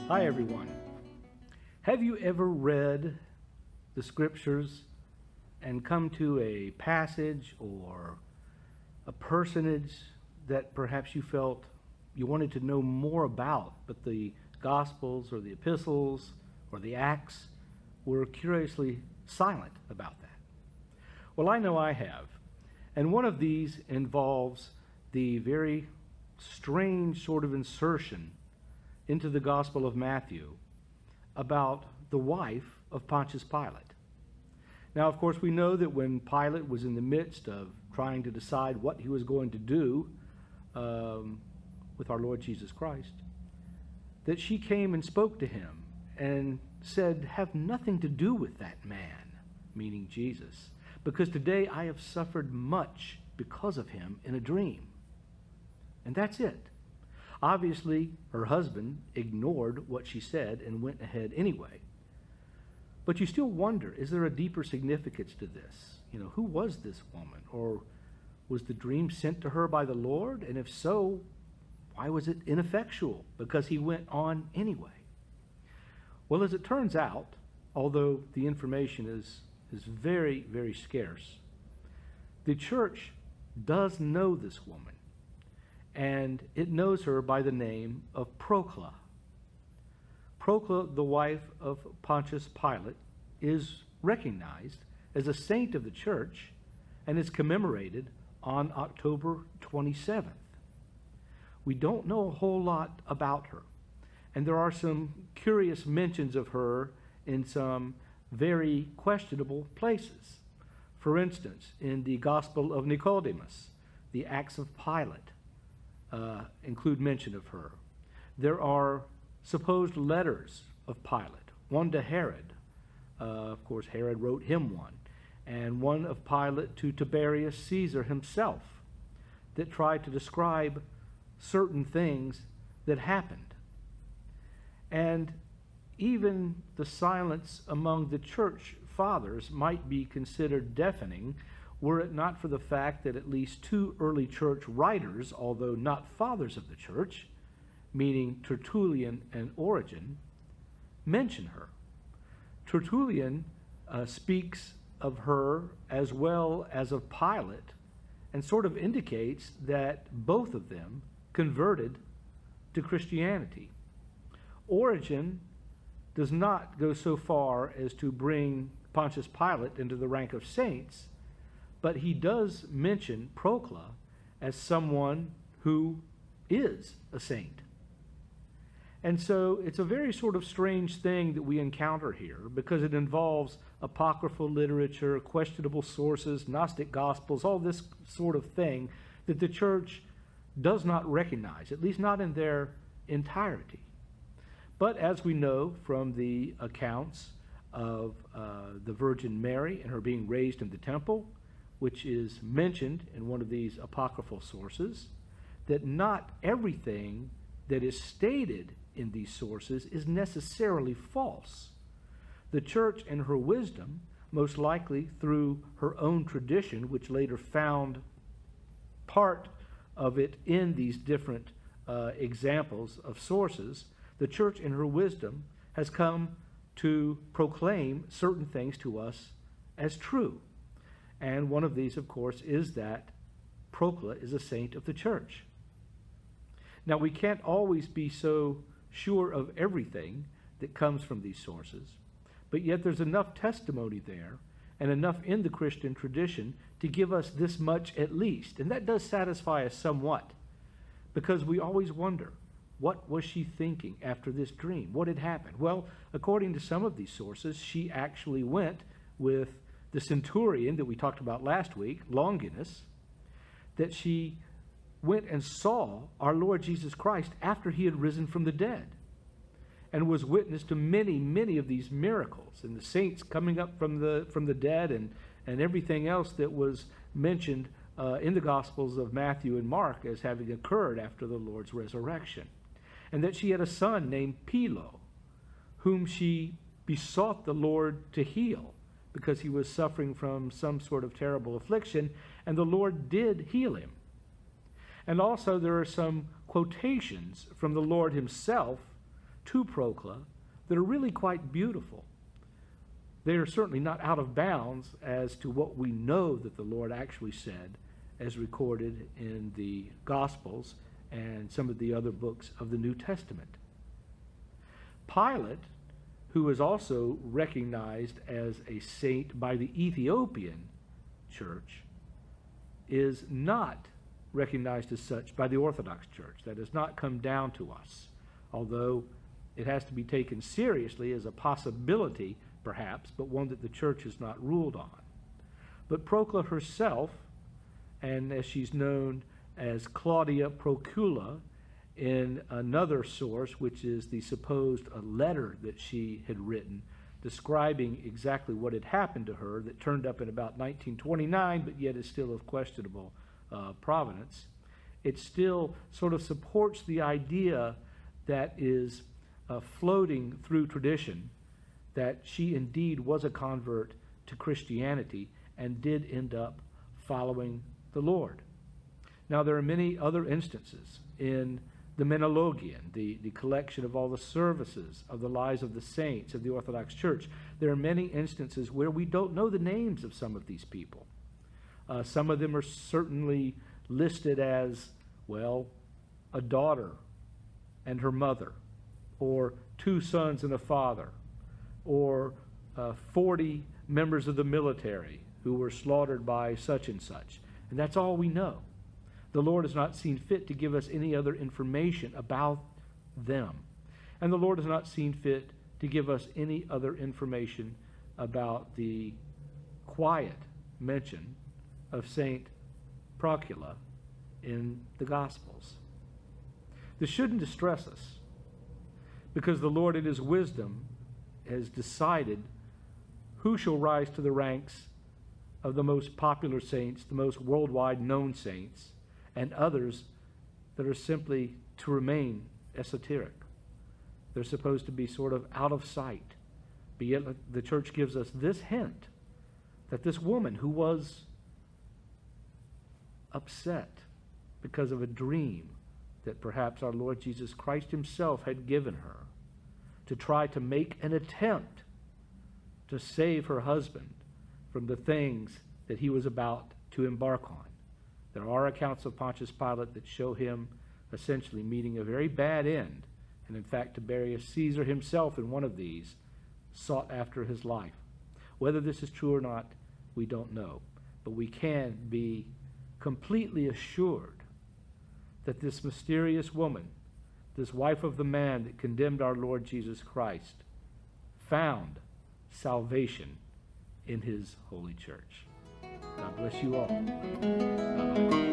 Hi everyone. Have you ever read the scriptures and come to a passage or a personage that perhaps you felt you wanted to know more about, but the Gospels or the epistles or the Acts were curiously silent about that? Well, I know I have. And one of these involves the very strange sort of insertion into the Gospel of Matthew about the wife of Pontius Pilate. Now, of course, we know that when Pilate was in the midst of trying to decide what he was going to do with our Lord Jesus Christ, that she came and spoke to him and said, "Have nothing to do with that man," meaning Jesus, "because today I have suffered much because of him in a dream." And that's it. Obviously, her husband ignored what she said and went ahead anyway. But you still wonder, is there a deeper significance to this? Who was this woman? Or was the dream sent to her by the Lord? And if so, why was it ineffectual? Because he went on anyway. Well, as it turns out, although the information is very, very scarce, the church does know this woman. And it knows her by the name of Procla. Procla, the wife of Pontius Pilate, is recognized as a saint of the church and is commemorated on October 27th. We don't know a whole lot about her, and there are some curious mentions of her in some very questionable places. For instance, in the Gospel of Nicodemus, the Acts of Pilate, include mention of her. There are supposed letters of Pilate, one to Herod. Of course, Herod wrote him one, and one of Pilate to Tiberius Caesar himself that tried to describe certain things that happened. And even the silence among the church fathers might be considered deafening were it not for the fact that at least two early church writers, although not fathers of the church, meaning Tertullian and Origen, mention her. Tertullian speaks of her as well as of Pilate and sort of indicates that both of them converted to Christianity. Origen does not go so far as to bring Pontius Pilate into the rank of saints, but he does mention Procla as someone who is a saint. And so it's a very sort of strange thing that we encounter here because it involves apocryphal literature, questionable sources, Gnostic Gospels, all this sort of thing that the church does not recognize, at least not in their entirety. But as we know from the accounts of the Virgin Mary and her being raised in the temple, which is mentioned in one of these apocryphal sources, that not everything that is stated in these sources is necessarily false. The church, in her wisdom, most likely through her own tradition, which later found part of it in these different examples of sources, the church, in her wisdom, has come to proclaim certain things to us as true. And one of these, of course, is that Procla is a saint of the church. Now, we can't always be so sure of everything that comes from these sources, but yet there's enough testimony there and enough in the Christian tradition to give us this much at least. And that does satisfy us somewhat, because we always wonder, what was she thinking after this dream? What had happened? Well, according to some of these sources, she actually went with the centurion that we talked about last week, Longinus, that she went and saw our Lord Jesus Christ after he had risen from the dead and was witness to many, many of these miracles and the saints coming up from the dead and everything else that was mentioned in the Gospels of Matthew and Mark as having occurred after the Lord's resurrection. And that she had a son named Pilo, whom she besought the Lord to heal because he was suffering from some sort of terrible affliction, and the Lord did heal him. And also there are some quotations from the Lord himself to Procla that are really quite beautiful. They are certainly not out of bounds as to what we know that the Lord actually said, as recorded in the Gospels and some of the other books of the New Testament. Pilate, who is also recognized as a saint by the Ethiopian church, is not recognized as such by the Orthodox Church. That has not come down to us, although it has to be taken seriously as a possibility, perhaps, but one that the Church has not ruled on. But Procla herself, and as she's known as Claudia Procula in another source, which is the supposed letter that she had written describing exactly what had happened to her that turned up in about 1929, but yet is still of questionable provenance. It still sort of supports the idea that is floating through tradition that she indeed was a convert to Christianity and did end up following the Lord. Now, there are many other instances in the Menologian, the collection of all the services of the lives of the saints of the Orthodox Church. There are many instances where we don't know the names of some of these people. Some of them are certainly listed as, well, a daughter and her mother, or 2 sons and a father, or 40 members of the military who were slaughtered by such and such. And that's all we know. The Lord has not seen fit to give us any other information about them. And the Lord has not seen fit to give us any other information about the quiet mention of Saint Procula in the Gospels. This shouldn't distress us, because the Lord in his wisdom has decided who shall rise to the ranks of the most popular saints, the most worldwide known saints, and others that are simply to remain esoteric. They're supposed to be sort of out of sight. But yet the Church gives us this hint that this woman who was upset because of a dream that perhaps our Lord Jesus Christ himself had given her to try to make an attempt to save her husband from the things that he was about to embark on. There are accounts of Pontius Pilate that show him essentially meeting a very bad end, and in fact Tiberius Caesar himself in one of these sought after his life. Whether this is true or not, we don't know, but we can be completely assured that this mysterious woman, this wife of the man that condemned our Lord Jesus Christ, found salvation in his holy church. God bless you all. Bye-bye.